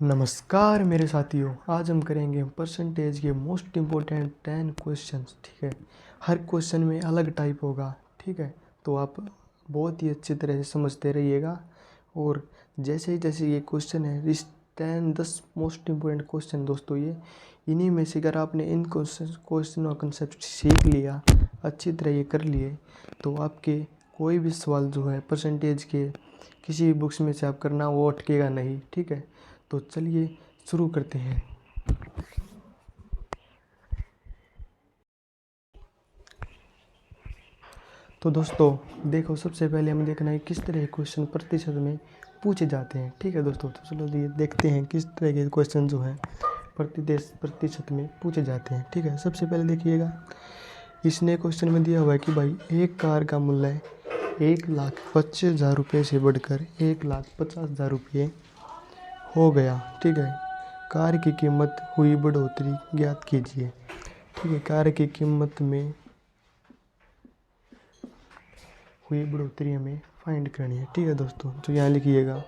नमस्कार मेरे साथियों, आज हम करेंगे परसेंटेज के मोस्ट इम्पोर्टेंट 10 क्वेश्चंस। ठीक है, हर क्वेश्चन में अलग टाइप होगा। ठीक है, तो आप बहुत ही अच्छी तरह से समझते रहिएगा। और जैसे ये क्वेश्चन है, इस 10 मोस्ट इम्पोर्टेंट क्वेश्चन दोस्तों, ये इन्हीं में से अगर आपने इन क्वेश्चन और कंसेप्ट सीख लिया, अच्छी तरह ये कर लिए, तो आपके कोई भी सवाल जो है परसेंटेज के किसी भी बुक्स में से आप करना, वो अटकेगा नहीं। ठीक है, तो चलिए शुरू करते हैं। तो दोस्तों देखो, सबसे पहले हमें देखना है किस तरह के क्वेश्चन प्रतिशत में पूछे जाते हैं। ठीक है दोस्तों, तो चलो ये देखते हैं किस तरह के क्वेश्चन जो हैं प्रतिशत में पूछे जाते हैं। ठीक है, सबसे पहले देखिएगा, इसने क्वेश्चन में दिया हुआ है कि भाई एक कार का मूल्य 1,25,000 रुपये से बढ़कर 1,50,000 रुपये हो गया। ठीक है, कार की कीमत हुई बढ़ोतरी ज्ञात कीजिए। ठीक है, कार की कीमत में हुई बढ़ोतरी हमें फाइंड करनी है। ठीक है दोस्तों, तो यहाँ लिखिएगा।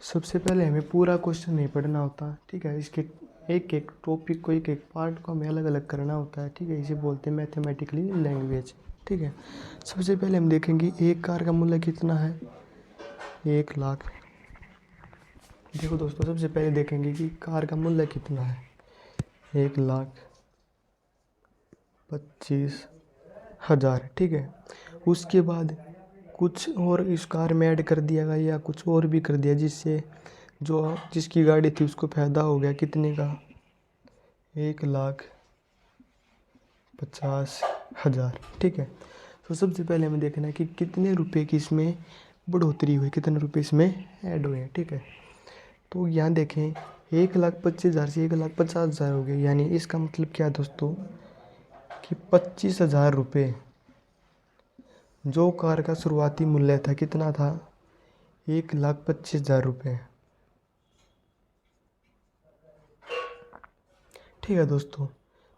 सबसे पहले हमें पूरा क्वेश्चन नहीं पढ़ना होता। ठीक है, इसके एक एक टॉपिक को, एक एक पार्ट को हमें अलग अलग करना होता है। ठीक है, इसे बोलते हैं मैथमेटिकली लैंग्वेज। ठीक है, सबसे पहले हम देखेंगे एक कार का मूल्य कितना है, 1,00,000। देखो दोस्तों, सबसे पहले देखेंगे कि कार का मूल्य कितना है, 1,25,000। ठीक है, उसके बाद कुछ और इस कार में ऐड कर दिया गया या कुछ और भी कर दिया, जिससे जो जिसकी गाड़ी थी उसको फ़ायदा हो गया। कितने का, 1,50,000। ठीक है, तो सबसे पहले हमें देखना है कि कितने रुपए की इसमें बढ़ोतरी हुई, कितने रुपए इसमें ऐड हुए हैं। ठीक है, तो यहाँ देखें 1,25,000 से 1,50,000 हो गए, यानी इसका मतलब क्या है दोस्तों कि 25,000 रुपये जो कार का शुरुआती मूल्य था, कितना था, 1,25,000 रुपये। ठीक है दोस्तों,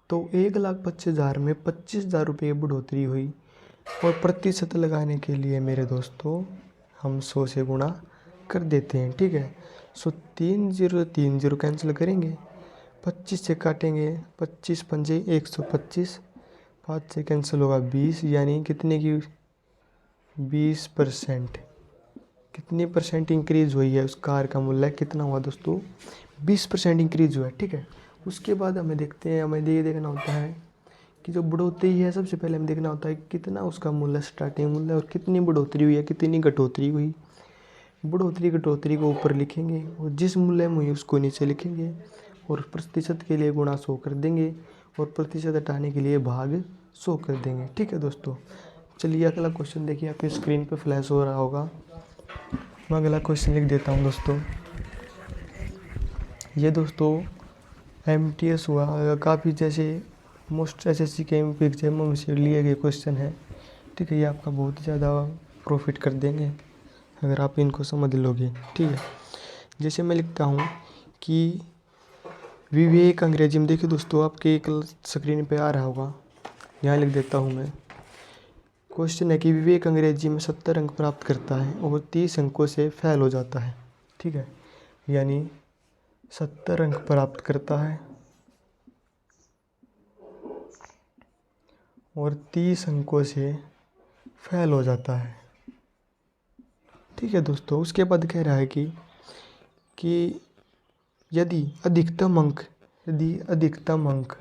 तो 1,25,000 में 25,000 रुपये बढ़ोतरी हुई, और प्रतिशत लगाने के लिए मेरे दोस्तों हम 100 से गुणा कर देते हैं। ठीक है, 3 0 कैंसिल करेंगे, 25 से काटेंगे, 25 पंजे 125, 5 से कैंसिल होगा 20, यानी कितने की, 20%। कितनी परसेंट इंक्रीज हुई है उस कार का मूल्य, कितना हुआ दोस्तों, 20% इंक्रीज हुआ है। ठीक है, उसके बाद हमें देखते हैं, हमें ये देखना होता है कि जो बढ़ोतरी है, सबसे पहले हमें देखना होता है कितना उसका मूल्य, स्टार्टिंग मूल्य, और कितनी बढ़ोतरी हुई है, कितनी घटोतरी हुई। बढ़ोतरी घटोतरी को ऊपर लिखेंगे और जिस मूल्य में हुई उसको नीचे लिखेंगे, और प्रतिशत के लिए गुणा 100 कर देंगे, और प्रतिशत हटाने के लिए भाग 100 कर देंगे। ठीक है दोस्तों, चलिए अगला क्वेश्चन देखिए, आपकी स्क्रीन पे फ्लैश हो रहा होगा। मैं अगला क्वेश्चन लिख देता हूँ दोस्तों। ये दोस्तों MTS हुआ, काफ़ी जैसे मोस्ट SSC के एग्जामों में से लिए गए क्वेश्चन है। ठीक है, ये आपका बहुत ही ज़्यादा प्रॉफिट कर देंगे अगर आप इनको समझ लोगे। ठीक है, जैसे मैं लिखता हूँ कि विवेक अंग्रेजी में, देखिए दोस्तों आपके एक स्क्रीन पे आ रहा होगा, यहाँ लिख देता हूँ मैं। क्वेश्चन है कि विवेक अंग्रेजी में 70 अंक प्राप्त करता है और 30 अंकों से फेल हो जाता है। ठीक है, यानी 70 अंक प्राप्त करता है और 30 अंकों से फेल हो जाता है। ठीक है दोस्तों, उसके बाद कह रहा है कि यदि अधिकतम अंक यदि अधिकतम अंक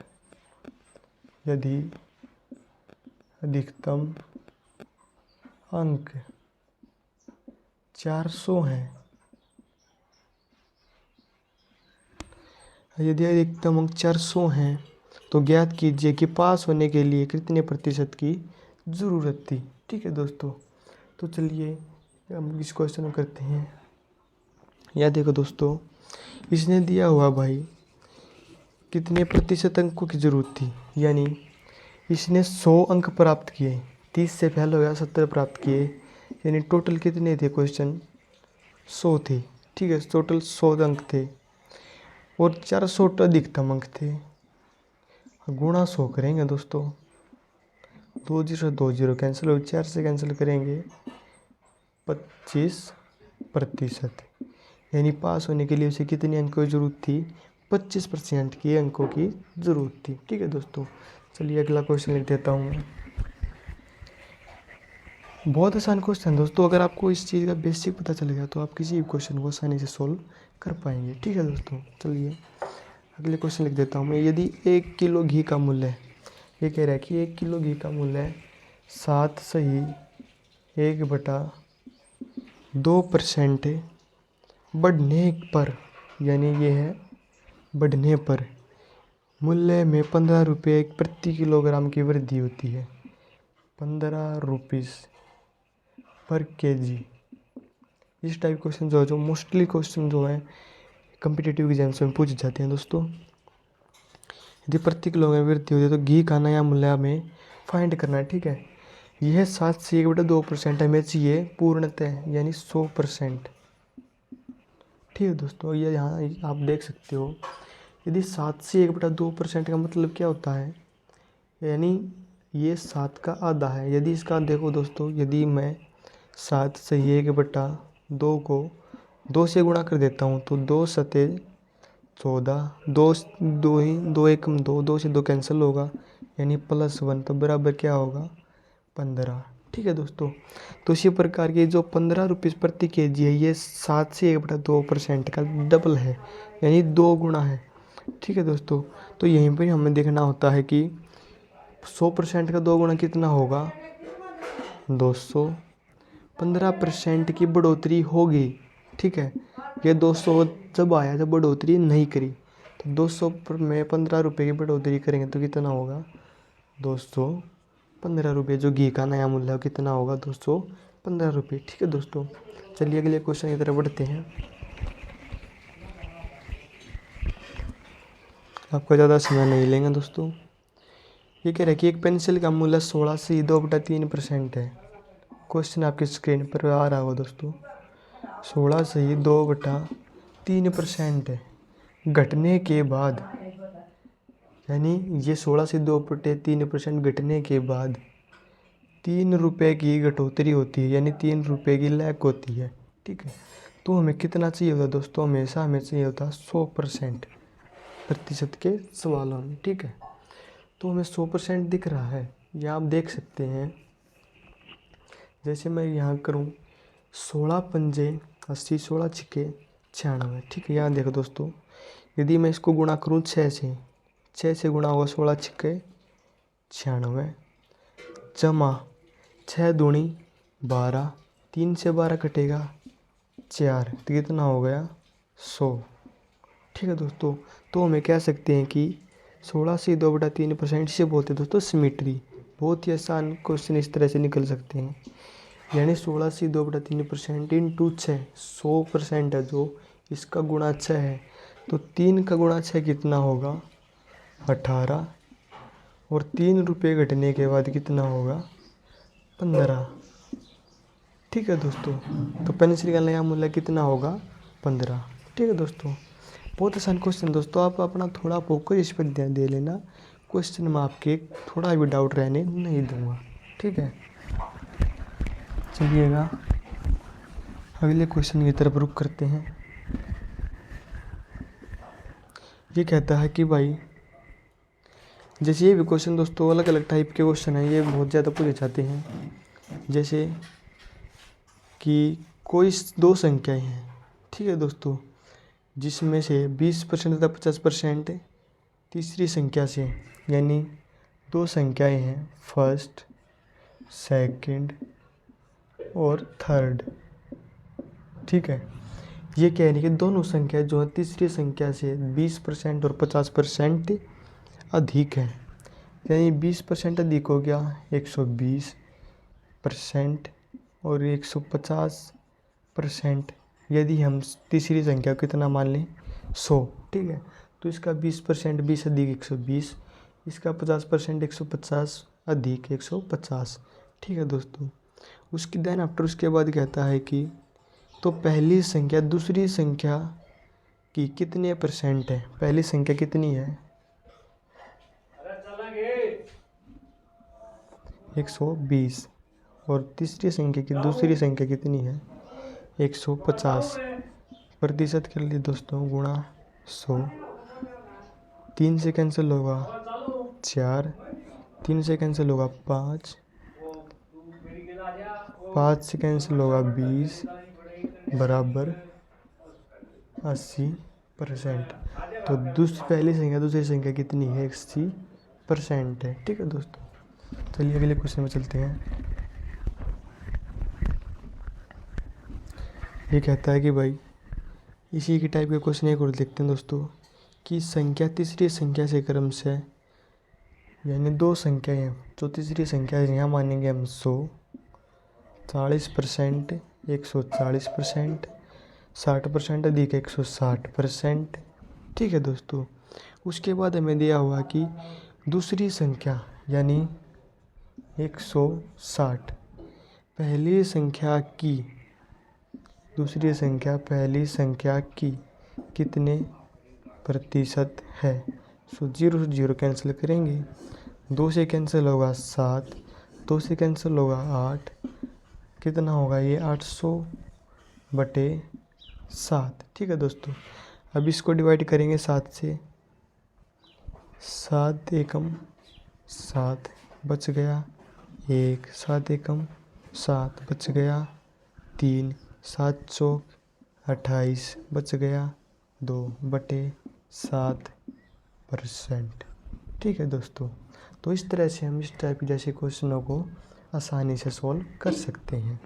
400 हैं, यदि अधिकतम अंक 400 हैं, तो ज्ञात कीजिए कि पास होने के लिए कितने प्रतिशत की ज़रूरत थी। ठीक है दोस्तों, तो चलिए हम इस क्वेश्चन को करते हैं। यह देखो दोस्तों, इसने दिया हुआ भाई कितने प्रतिशत अंकों की ज़रूरत थी, यानी इसने 100 अंक प्राप्त किए, 30 से फेल हो गया, 70 प्राप्त किए, यानी टोटल कितने थे, क्वेश्चन 100 थे। ठीक है, टोटल 100 अंक थे और 400 अधिकतम अंक थे। गुणा 100 करेंगे दोस्तों, 2 0 2 0 कैंसिल हो, 4 से कैंसिल करेंगे 25 प्रतिशत, यानी पास होने के लिए उसे कितने अंकों की ज़रूरत थी? 25% के अंकों की ज़रूरत थी। ठीक है दोस्तों, चलिए अगला क्वेश्चन लिख देता हूँ मैं। बहुत आसान क्वेश्चन दोस्तों, अगर आपको इस चीज़ का बेसिक पता चल गया तो आप किसी भी क्वेश्चन को आसानी से सोल्व कर पाएंगे। ठीक है दोस्तों, चलिए अगले क्वेश्चन लिख देता हूँ मैं। यदि 1 किलो घी का मूल्य है, ये कह रहा है कि 1 किलो घी का मूल्य है 7/2% बढ़ने पर, यानी ये है बढ़ने पर मूल्य में 15 रुपये प्रति किलोग्राम की वृद्धि होती है। 15 रुपीज़ पर केजी। इस टाइप क्वेश्चन जो मोस्टली क्वेश्चन जो है कम्पिटिटिव एग्जाम्स में पूछे जाते हैं दोस्तों। यदि प्रति किलोग्राम वृद्धि होती है तो घी का नया मूल्य हमें फाइंड करना है। ठीक है, यह 7 से 1/2% हमें चाहिए पूर्णतः, यानी 100%। ठीक है दोस्तों, ये यहाँ आप देख सकते हो, यदि 7 से 1/2% का मतलब क्या होता है, यानी ये 7 का आधा है। यदि इसका देखो दोस्तों, यदि मैं 7 से 1/2 को 2 से गुणा कर देता हूँ तो 2 सते 14, 2 2 ही 2 एकम 2, 2 से 2 कैंसिल होगा, यानी +1, तो बराबर क्या होगा? 15। ठीक है दोस्तों, तो इसी प्रकार की जो 15 रुपीज़ प्रति केजी है, ये 7 से 1/2% का डबल है, यानी 2 गुना है। ठीक है दोस्तों, तो यहीं पर हमें देखना होता है कि 100% का 2 गुना कितना होगा? 200। 15% की बढ़ोतरी होगी। ठीक है, ये 200 जब आया, जब बढ़ोतरी नहीं करी, तो 200 में 15 रुपये की बढ़ोतरी करेंगे तो कितना होगा? 215 रुपये। जो घी का नया मूल्य है कितना होगा? 215 रुपये। ठीक है दोस्तों, चलिए अगले क्वेश्चन की तरफ बढ़ते हैं। आपका ज़्यादा समय नहीं लेंगे दोस्तों। ये कह रहा है कि एक पेंसिल का मूल्य 16 से 2/3% है। क्वेश्चन आपकी स्क्रीन पर आ रहा होगा दोस्तों। 16 से 2/3% है घटने के बाद, यानी ये 16 से 2/3% घटने के बाद 3 रुपये की घटोतरी होती है, यानी 3 रुपये की लैक होती है। ठीक है, तो हमें कितना चाहिए होता दोस्तों? हमेशा हमें चाहिए होता 100% प्रतिशत के सवालों में। ठीक है, तो हमें 100% दिख रहा है, यह आप देख सकते हैं। जैसे मैं यहाँ करूँ 16 पंजे 80, 16 छिके 96। ठीक है, यहाँ देखो दोस्तों, यदि मैं इसको गुणा करूँ 6 से गुणा होगा 16 छिके 96, जमा 6 दूनी 12, 3 से 12 कटेगा 4, तो कितना हो गया? 100। ठीक है दोस्तों, तो हमें कह सकते हैं कि 16 से 2/3% से बोलते हैं दोस्तों सिमेट्री। बहुत ही आसान क्वेश्चन इस तरह से निकल सकते हैं, यानी 16 से 2/3% इंटू 6, 100% है जो, इसका गुणा 6 है, तो 3 का गुणा 6 कितना होगा? 18, और 3 रुपये घटने के बाद कितना होगा? 15। ठीक है दोस्तों, तो पेंसिल का नया मूल्य कितना होगा? 15। ठीक है दोस्तों, बहुत आसान क्वेश्चन दोस्तों, आप अपना थोड़ा फोकस इस पर ध्यान दे लेना। क्वेश्चन में आपके थोड़ा भी डाउट रहने नहीं दूंगा। ठीक है, चलिएगा अगले क्वेश्चन की तरफ रुख करते हैं। ये कहता है कि भाई, जैसे ये भी क्वेश्चन दोस्तों अलग अलग टाइप के क्वेश्चन हैं, ये बहुत ज़्यादा पूछे जाते हैं। जैसे कि कोई 2 संख्याएं हैं, ठीक है दोस्तों, जिसमें से 20% तथा 50% तीसरी संख्या से, यानी 2 संख्याएं हैं, फर्स्ट, सेकंड और थर्ड। ठीक है, ये कह रही है कि दोनों संख्या जो है तीसरी संख्या से 20% और 50% अधिक है, यानी 20% अधिक हो गया 120% और 150%। यदि हम तीसरी संख्या को कितना मान लें? 100। ठीक है, तो इसका 20% 20 अधिक 120, इसका 50% 150 अधिक 150। ठीक है दोस्तों, उसकी देन आफ्टर उसके बाद कहता है कि तो पहली संख्या दूसरी संख्या की कितने % है? पहली संख्या कितनी है? 120, और तीसरी संख्या की दूसरी संख्या कितनी है? 150 प्रतिशत के लिए दोस्तों गुणा 100, 3 से कैंसिल होगा 4, 3 से कैंसिल होगा 5, 5 से कैंसिल होगा 20 बराबर 80%। तो पहली संख्या दूसरी संख्या कितनी है? 80% है। ठीक है दोस्तों, चलिए अगले क्वेश्चन में चलते हैं। ये कहता है कि भाई इसी के टाइप के क्वेश्चन एक और देखते हैं दोस्तों, कि संख्या तीसरी संख्या से क्रम से, यानी दो संख्याएं हैं, जो तीसरी संख्या है यहाँ मानेंगे हम 100, 40%, 140%, 60% अधिक 160%। ठीक है दोस्तों, उसके बाद हमें दिया हुआ कि दूसरी संख्या यानी 160 पहली संख्या की, दूसरी संख्या पहली संख्या की कितने प्रतिशत है? सो 0 से 0 कैंसिल करेंगे, 2 से कैंसिल होगा 7, 2 से कैंसिल होगा 8, कितना होगा ये? 800/7। ठीक है दोस्तों, अब इसको डिवाइड करेंगे 7 से, 7 एकम 7 बच गया 1, 7 एकम 7 बच गया 3, 7 चौक 28 बच गया 2/7%। ठीक है दोस्तों, तो इस तरह से हम इस टाइप जैसे क्वेश्चनों को आसानी से सॉल्व कर सकते हैं।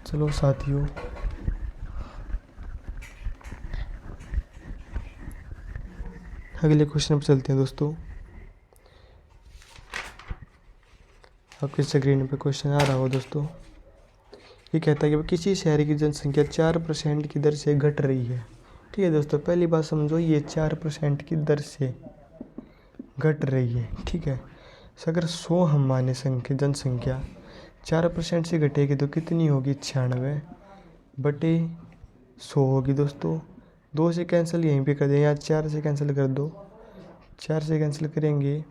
चलो साथियों, अगले क्वेश्चन पर चलते हैं दोस्तों। आपके स्क्रीन पे क्वेश्चन आ रहा हो दोस्तों। ये कहता है कि किसी शहर की जनसंख्या 4% की दर से घट रही है। ठीक है दोस्तों, पहली बात समझो, ये 4% की दर से घट रही है। ठीक है, अगर 100 हम माने जनसंख्या 4% से घटेगी तो कितनी होगी? 96/100 होगी दोस्तों। 2 से कैंसिल यहीं पे कर दें, या 4 से कैंसिल कर दो, 4 से कैंसिल करेंगे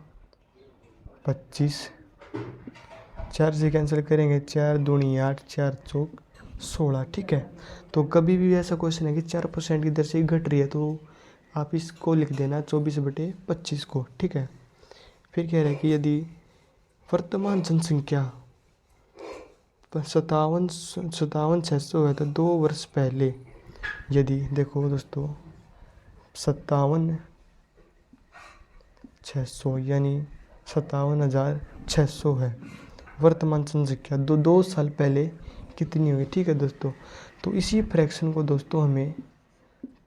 25, 4 से कैंसिल करेंगे 4 दूनी 8, 4 चौक 16। ठीक है, तो कभी भी ऐसा क्वेश्चन है कि 4% की दर से घट रही है तो आप इसको लिख देना 24/25 को। ठीक है, फिर कह रहे हैं कि यदि वर्तमान जनसंख्या 57,600 है तो 2 वर्ष पहले, यदि देखो दोस्तों 57,600 यानी 57,600 है वर्तमान जनसंख्या, 2 साल पहले कितनी हुई? ठीक है दोस्तों, तो इसी फ्रैक्शन को दोस्तों हमें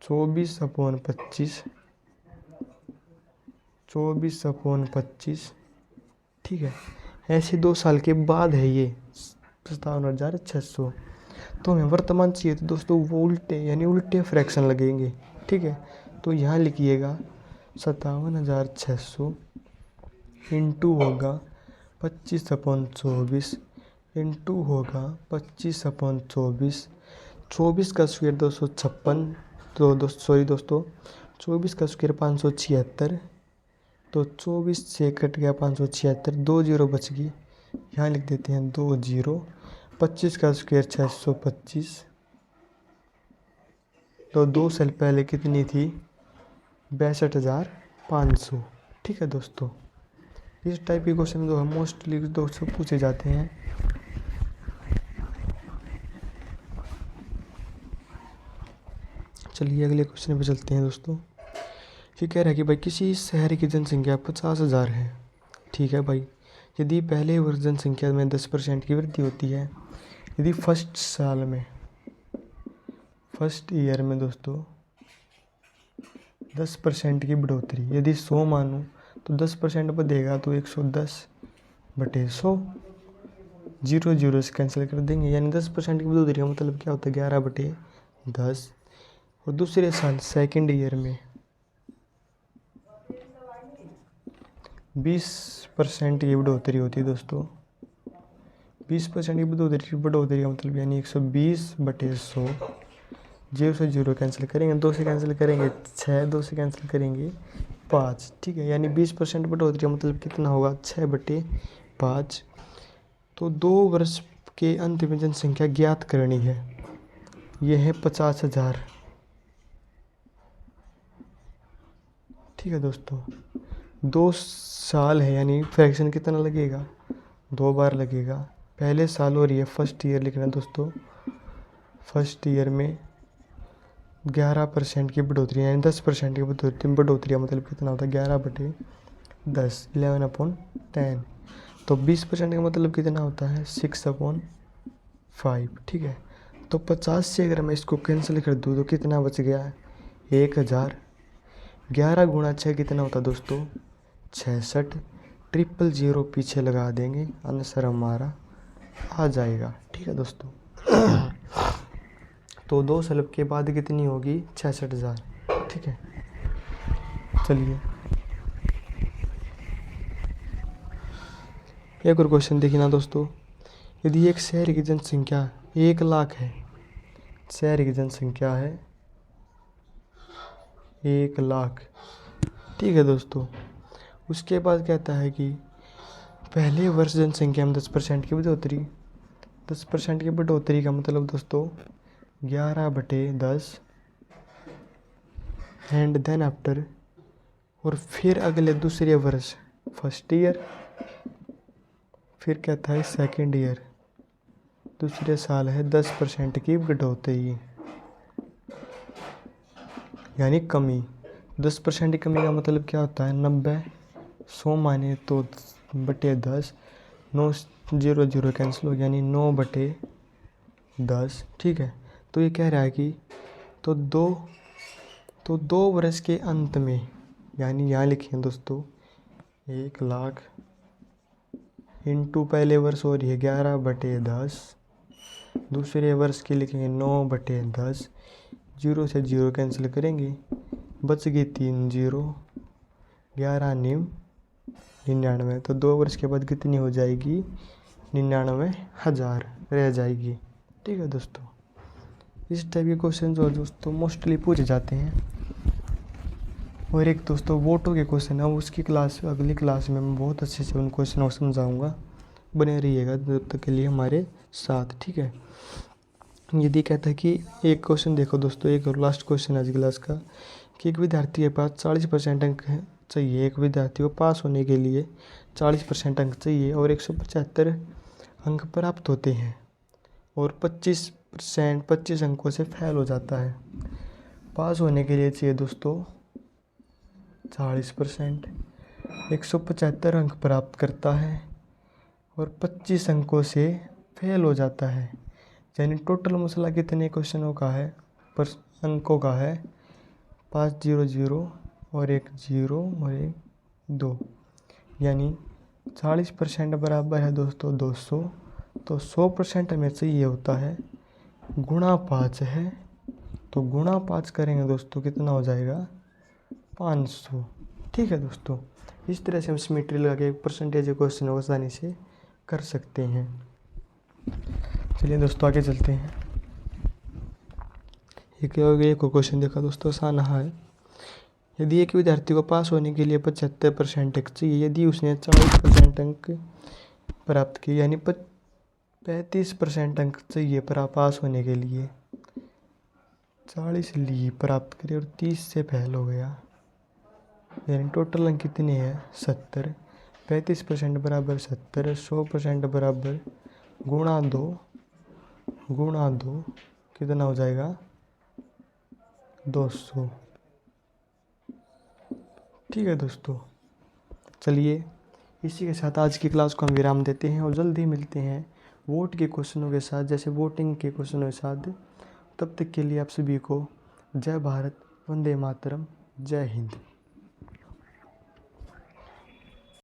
24/25 ठीक है, ऐसे 2 साल के बाद है ये 57,600। तो हमें वर्तमान चाहिए तो दोस्तों वो उल्टे यानी उल्टे फ्रैक्शन लगेंगे। ठीक है, तो यहाँ लिखिएगा 57,600 इंटू होगा 25/24 इंटू होगा 25/24, 24 का स्क्वायर 256, तो दोस्तों 24 का स्क्वायर 576, तो 24 से कट गया 576, 2 0 बच गई, यहाँ लिख देते हैं 2 0, 25 का स्क्वायर 625, तो 2 साल पहले कितनी थी? 62,500। ठीक है दोस्तों, इस टाइप के क्वेश्चन जो है मोस्टली दोस्तों पूछे जाते हैं। चलिए अगले क्वेश्चन पे चलते हैं दोस्तों। ये कह रहा है कि भाई किसी शहर की जनसंख्या 50,000 है। ठीक है भाई, यदि पहले वर्ष जनसंख्या में 10% की वृद्धि होती है, यदि फर्स्ट ईयर में दोस्तों 10% की बढ़ोतरी, यदि 100 मानूँ तो 10% बढ़ेगा तो 110/100, 0 0 से कैंसिल कर देंगे, यानी 10% की बढ़ोतरी का मतलब क्या होता है? 11/10। और दूसरे साल सेकेंड ईयर में 20% की बढ़ोतरी होती है दोस्तों। 20% की बढ़ोतरी का मतलब यानी 120/100, 0 से 0 कैंसिल करेंगे, 2 से कैंसिल करेंगे 6, 2 से कैंसिल करेंगे 5। ठीक है, यानी 20% बढ़ोतरी का मतलब कितना होगा? 6/5। तो 2 वर्ष के अंत में जनसंख्या ज्ञात करनी है। यह है 50,000। ठीक है दोस्तों, 2 साल है यानी फ्रैक्शन कितना लगेगा, 2 बार लगेगा। पहले साल और ये फर्स्ट ईयर लिखना दोस्तों। फर्स्ट ईयर में 11% की बढ़ोतरी यानी 10% की बढ़ोतरी मतलब कितना होता है 11/10, 11/10। तो 20% का मतलब कितना होता है 6/5। ठीक है, तो 50 से अगर मैं इसको कैंसिल कर दूँ तो कितना बच गया है 1000। 11 गुणा 6 कितना होता है दोस्तों 66। 000 पीछे लगा देंगे, आंसर हमारा आ जाएगा। ठीक है दोस्तों, तो 2 सलब के बाद कितनी होगी 66,000। ठीक है, चलिए एक और क्वेश्चन देखिए ना दोस्तों। यदि एक शहर की जनसंख्या 1 लाख है, शहर की जनसंख्या है 1 लाख। ठीक है दोस्तों, उसके बाद कहता है कि पहले वर्ष जनसंख्या में 10% की बढ़ोतरी। 10% की बढ़ोतरी का मतलब दोस्तों 11/10 एंड देन आफ्टर, और फिर अगले दूसरे वर्ष फर्स्ट ईयर, फिर कहता है सेकेंड ईयर, दूसरे साल है 10% की बढ़ोतरी यानी कमी। 10% की कमी का मतलब क्या होता है 90, 100 माने तो बटे 10, 9 0 कैंसिल हो यानी 9/10। ठीक है, तो ये कह रहा है कि तो दो वर्ष के अंत में, यानी यहाँ लिखें दोस्तों 1 लाख इंटू पहले वर्ष और ये 11/10, दूसरे वर्ष के लिखेंगे 9/10, 0 से 0 कैंसिल करेंगे, बच गई 3 0, 11 निम 99। तो 2 वर्ष के बाद कितनी हो जाएगी 99,000 रह जाएगी। ठीक है दोस्तों, इस टाइप के क्वेश्चन जो दोस्तों मोस्टली पूछे जाते हैं। और एक दोस्तों वोटों के क्वेश्चन है, उसकी क्लास अगली क्लास में मैं बहुत अच्छे से उन क्वेश्चन को समझाऊंगा, बने रहिएगा तब तक के लिए हमारे साथ। ठीक है, यदि कहता है कि एक क्वेश्चन देखो दोस्तों, एक और लास्ट क्वेश्चन आज क्लास का, कि एक विद्यार्थी के पास 40% अंक चाहिए। एक विद्यार्थी को पास होने के लिए 40% अंक चाहिए और 175 अंक प्राप्त होते हैं और 25 अंकों से फेल हो जाता है। पास होने के लिए चाहिए दोस्तों 40%, 175 अंक प्राप्त करता है और 25 अंकों से फेल हो जाता है। यानी टोटल मसला कितने क्वेश्चनों का है, पर अंकों का है 5 0 0 और 1 0 और 1 2, यानी 40% बराबर है दोस्तों 200। तो 100% हमें चाहिए होता है, गुणा 5 है, तो गुणा 5 करेंगे दोस्तों कितना हो जाएगा 500। ठीक है दोस्तों, इस तरह से हम सिमेट्री लगा के परसेंटेज क्वेश्चन को आसानी से कर सकते हैं। चलिए दोस्तों आगे चलते हैं। एक क्वेश्चन देखा दोस्तों, आसान है। यदि एक विद्यार्थी को पास होने के लिए 75% अंक चाहिए, यदि उसने 40% अंक प्राप्त किए, यानी 35% अंक चाहिए पास होने के लिए, 40 लिए प्राप्त करे और 30 से फेल हो गया, यानी टोटल अंक कितने हैं 70। 35% बराबर 70, 100% बराबर गुणा 2 कितना हो जाएगा 200। ठीक है दोस्तों, चलिए इसी के साथ आज की क्लास को हम विराम देते हैं और जल्दी मिलते हैं वोट के क्वेश्चनों के साथ, जैसे वोटिंग के क्वेश्चनों के साथ। तब तक के लिए आप सभी को जय भारत, वंदे मातरम, जय हिंद।